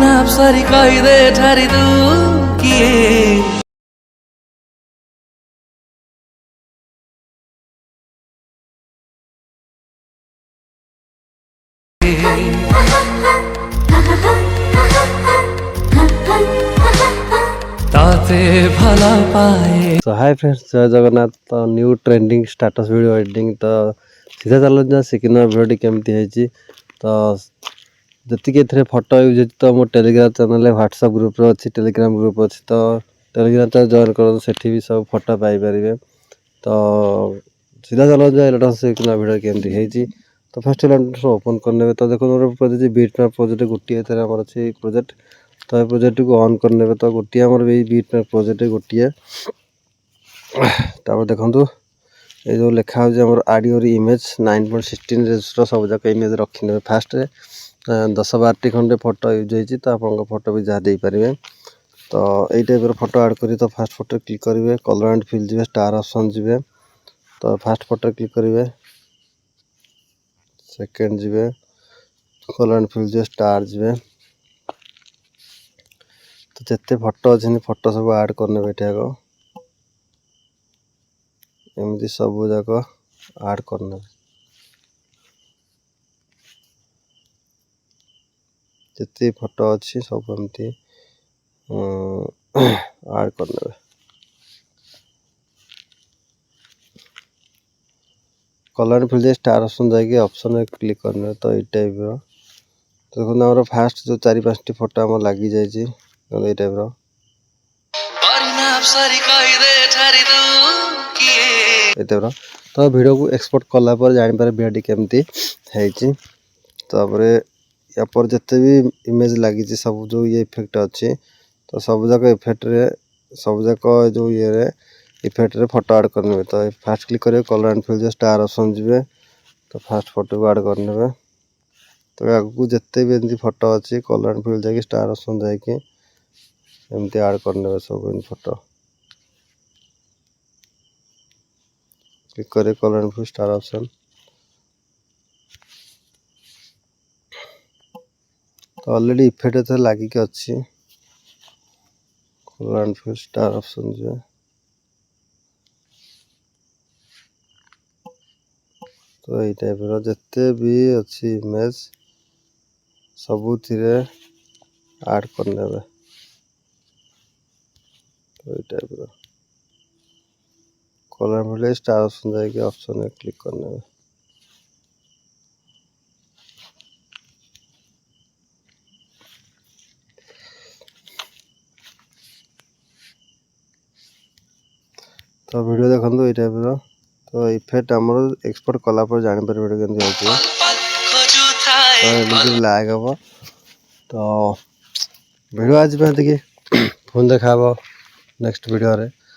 अफसरी कहिदे ठारी दू किए ताते भला पाए। तो हाय फ्रेंड्स, जय जगन्नाथ। तो new trending status video editing. तो सीधा चलो सिकिना वीडियो केमती है। तो जी फोटो यूज हो तो मो टेलीग्राम चैनल व्हाट्सएप ग्रुप अच्छी टेलीग्राम ग्रुप अच्छी। तो टेलीग्राम चैनल जॉइन कर सेठी भी सब फोटो पाइपर। तो सीधा चलो इलेक्ट्रॉन सिकिना वीडियो केमती है। तो फर्स्ट इलेक्ट्रॉन ओपन करने। तो देखो प्रोजेक्ट बीट मैप प्रोजेक्ट गोटे अच्छी प्रोजेक्ट। तो ये प्रोजेक्ट को ऑन करने। तो गोटे आम बीट मैप प्रोजेक्ट गोटे। तापर देखो ये जो लिखा हो ऑडियो इमेज 9.16 रेजर सब जाक इमेज रखी फास्ट 10-12 खंडे फोटो यूज होती। तो आप फोटो भी जहाँ दे पारे। तो यही टाइप फोटो ऐड करी। तो फास्ट फोटो क्लिक करेंगे, कलर एंड फिल जी स्टार ऑप्शन जी। तो फास्ट फोटो क्लिक करेंगे, सेकेंड जी कलर एंड फिल जी स्टार जी। तो जिते फोटो अच्छे फोटो सब ऐड करने बैठे एमती सब जाक ऐड करने। जिते फोटो अच्छी सब एमती ऐड करने। कलर फिल स्टार ऑप्शन जाकि ऑप्शन क्लिक करने। तो ये टाइप तो देखो फास्ट जो 4-5 फोटो आम लगी जाए टाइप तो वीडियो को एक्सपोर्ट कलापर जापर वीडियो केमती है। या पर जिते भी इमेज लगी सब जो ये इफेक्ट अच्छी। तो सब जाक इफेक्ट रे सब जाक जो ये इफेक्ट रे फोटो ऐड करने। तो फास्ट क्लिक करेंगे, colour and fill star option जी। तो फास्ट फोटो को ऐड करने। तो आगू जिते भी एमती फोटो अच्छी कलर एंड फिल जाकि स्टार ऑप्शन जाकि एमती ऐड करने सब इन फोटो। क्लिक करें colour and fill star option. तो ऑलरेडी इफेक्ट लगी कि अच्छी colour and fill star option जो। तो यही टाइप जिते भी अच्छी इमेज सबुथ ऐड करने। तो यही type colour fill star option जाकि ऑप्शन क्लिक करने। तो वीडियो देखो ये टाइप। तो इफेक्ट आम एक्सपोर्ट कलापर जापर वीडियो केमती तो लाइक हम। तो वीडियो आज देखिए पुणी देखा नेक्स्ट वीडियो रे।